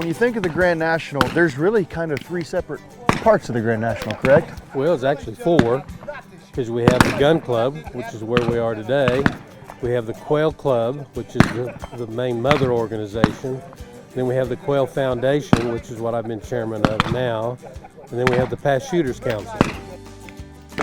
When you think of the Grand National, there's really kind of three separate parts of the Grand National, correct? Well, it's actually four, because we have the Gun Club, which is where we are today. We have the Quail Club, which is the main mother organization. Then we have the Quail Foundation, which is what I've been chairman of now. And then we have the Past Shooters Council.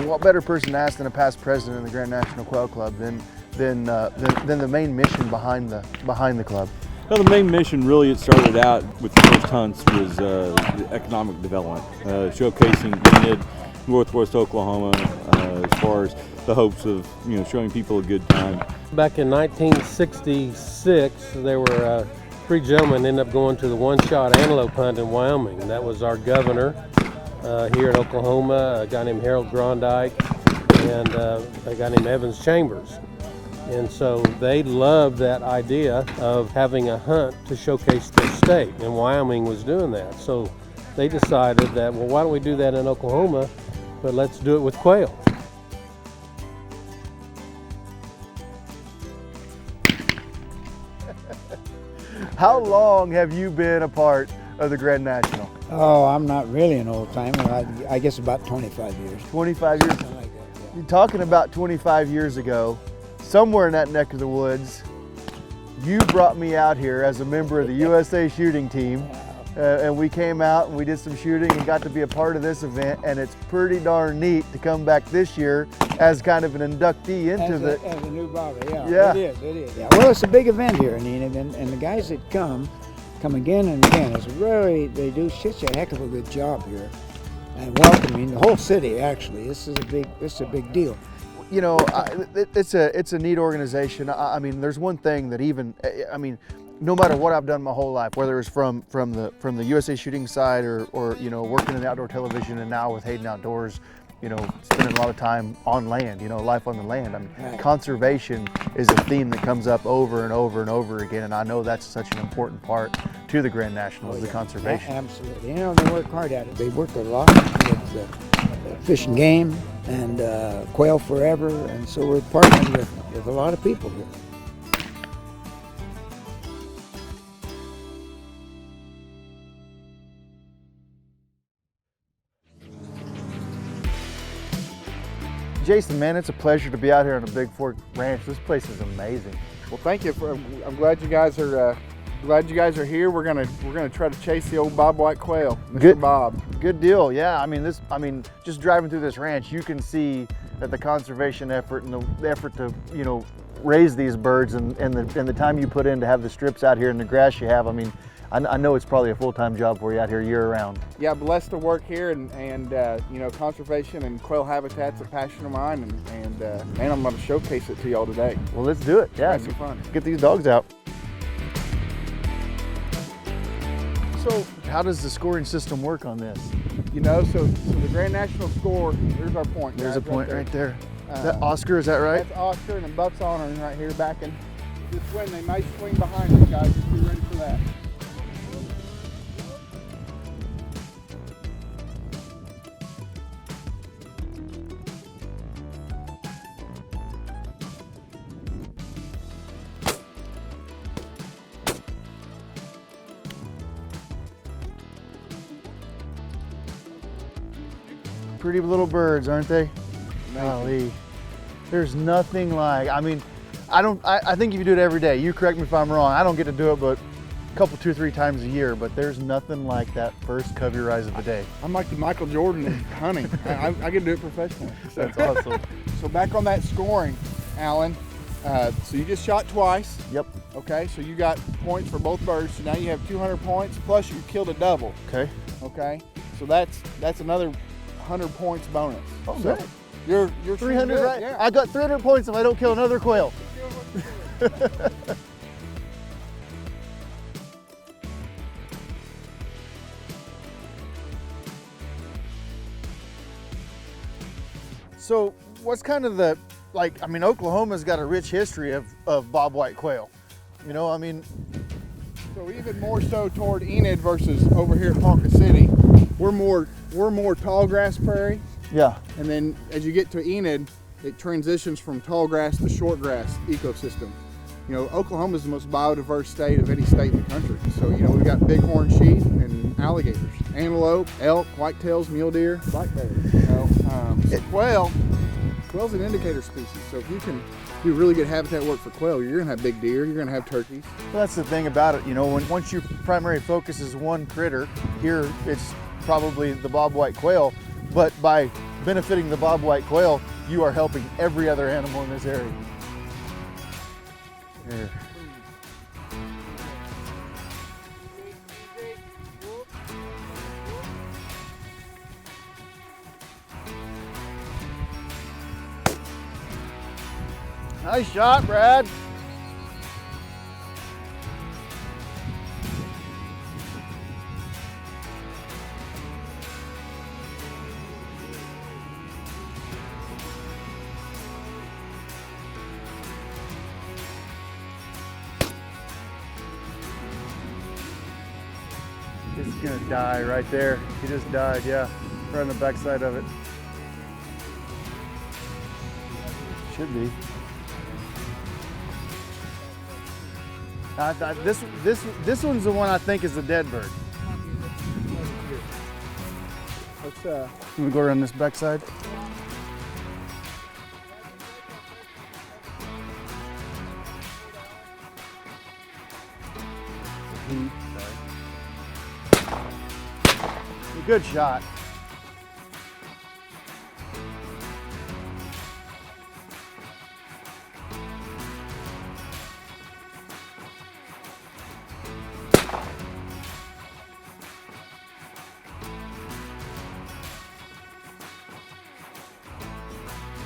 What better person to ask than a past president of the Grand National Quail Club than the main mission behind the club? Well, the main mission really, it started out with the first hunts was the economic development, showcasing Enid, Northwest Oklahoma, as far as the hopes of showing people a good time. Back in 1966, there were three gentlemen ended up going to the one-shot antelope hunt in Wyoming, and that was our governor here in Oklahoma, a guy named Harold Grondike, and a guy named Evans Chambers. And so they loved that idea of having a hunt to showcase their state, and Wyoming was doing that. So they decided that, well, why don't we do that in Oklahoma, but let's do it with quail. How long have you been a part of the Grand National? Oh, I'm not really an old timer. I guess about 25 years. 25 years? Something like that, yeah. You're talking about 25 years ago, somewhere in that neck of the woods, you brought me out here as a member of the USA shooting team, and we came out and we did some shooting and got to be a part of this event, and it's pretty darn neat to come back this year as kind of an inductee into as a new bobber, yeah. Yeah. It is. Yeah. Well, it's a big event here in Enid, and the guys that come again and again. It's really, they do such a heck of a good job here, and welcoming the whole city. Actually, this is a big deal. You know, it's a neat organization. I mean, there's one thing that no matter what I've done my whole life, whether it's from the USA shooting side or working in outdoor television, and now with Hayden Outdoors, spending a lot of time on land, life on the land. I mean, right. Conservation is a theme that comes up over and over and over again, and I know that's such an important part to the Grand National, is the conservation. Absolutely. They work hard at it. They work a lot with Fish and Game and Quail Forever, and so we're partnering with a lot of people here. Jason, man, it's a pleasure to be out here on the Big Fork Ranch. This place is amazing. Well, thank you. I'm glad you guys are here. We're gonna try to chase the old bobwhite quail, Mr. Good, Bob. Good deal. Yeah, just driving through this ranch, you can see that the conservation effort and the effort to raise these birds and the time you put in to have the strips out here and the grass you have. I know it's probably a full-time job for you out here year-round. Yeah, blessed to work here, and conservation and quail habitat's a passion of mine, and man, I'm going to showcase it to y'all today. Well, let's do it. Yeah, have some fun. Get these dogs out. So, how does the scoring system work on this? So the Grand National score. There's our point. There's guys, a point right there. Is that Oscar? Is that right? That's Oscar, and Buck's honoring right here, backing. This wind, they might swing behind us, guys. Just be ready for that. Pretty little birds, aren't they? Golly. There's nothing like, I think if you do it every day, you correct me if I'm wrong, I don't get to do it but a couple, 2 or 3 times a year, but there's nothing like that first covey rise of the day. I'm like the Michael Jordan in hunting. I get to do it professionally. That's awesome. So back on that scoring, Alan, so you just shot twice. Yep. Okay, so you got points for both birds. So now you have 200 points, plus you killed a double. Okay. Okay, so that's another 100 points bonus. Oh, so good. You're 300, right? Yeah. I got 300 points if I don't kill another quail. So what's kind of Oklahoma's got a rich history of bobwhite quail. So even more so toward Enid versus over here at Ponca City, we're more tall grass prairie. Yeah. And then as you get to Enid, it transitions from tall grass to short grass ecosystem. You know, Oklahoma is the most biodiverse state of any state in the country. So, you know, we've got bighorn sheep and alligators, antelope, elk, whitetails, mule deer, black bears. You know, so quail's an indicator species. So if you can do really good habitat work for quail, you're gonna have big deer, you're gonna have turkeys. Well, that's the thing about it, you know, once your primary focus is one critter, here it's probably the bobwhite quail, but by benefiting the bobwhite quail, you are helping every other animal in this area. Here. Nice shot, Brad. It's gonna die right there. He just died, yeah. Right on the backside of it. Should be. This one's the one I think is the dead bird. Let's Let me go around this backside. Good shot.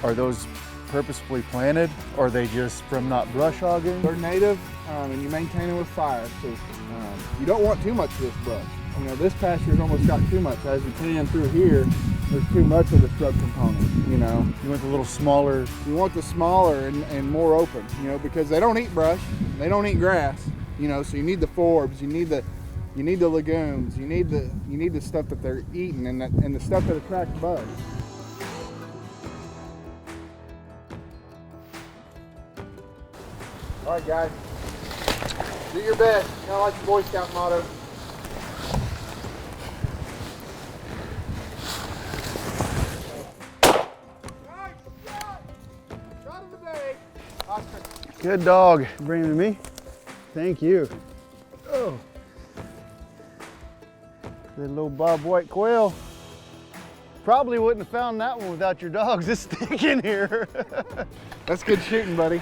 Are those purposefully planted, or are they just from not brush hogging? They're native, and you maintain them with fire. So you don't want too much of this brush. You know, this pasture's almost got too much. As you can through here, there's too much of the scrub component, you know. You want the little smaller. You want the smaller and more open, you know, because they don't eat brush, they don't eat grass, you know, so you need the forbs, you need the legumes, you need the stuff that they're eating and the stuff that attracts bugs. All right, guys, do your best, kind of like the Boy Scout motto. Good dog. Bring it to me. Thank you. Oh. The little bobwhite quail. Probably wouldn't have found that one without your dogs. It's thick in here. That's good shooting, buddy.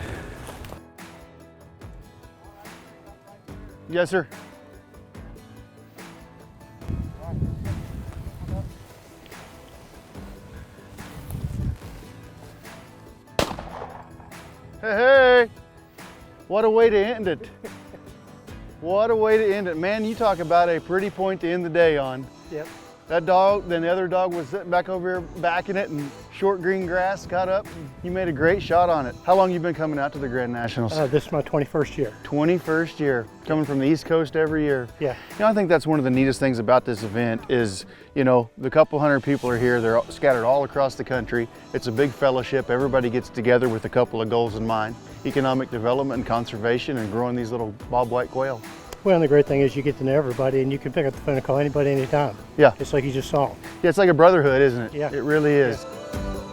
Yes, sir. Hey, hey. What a way to end it. What a way to end it. Man, you talk about a pretty point to end the day on. Yep. That dog, then the other dog was sitting back over here backing it and short green grass, got up. You made a great shot on it. How long you been coming out to the Grand Nationals? This is my 21st year. 21st year, coming from the East Coast every year. Yeah. You know, I think that's one of the neatest things about this event is, you know, the couple hundred people are here. They're scattered all across the country. It's a big fellowship. Everybody gets together with a couple of goals in mind: economic development and conservation and growing these little bobwhite quail. Well, and the great thing is you get to know everybody and you can pick up the phone and call anybody anytime. Yeah. Just like you just saw. Yeah, it's like a brotherhood, isn't it? Yeah. It really is. Yeah.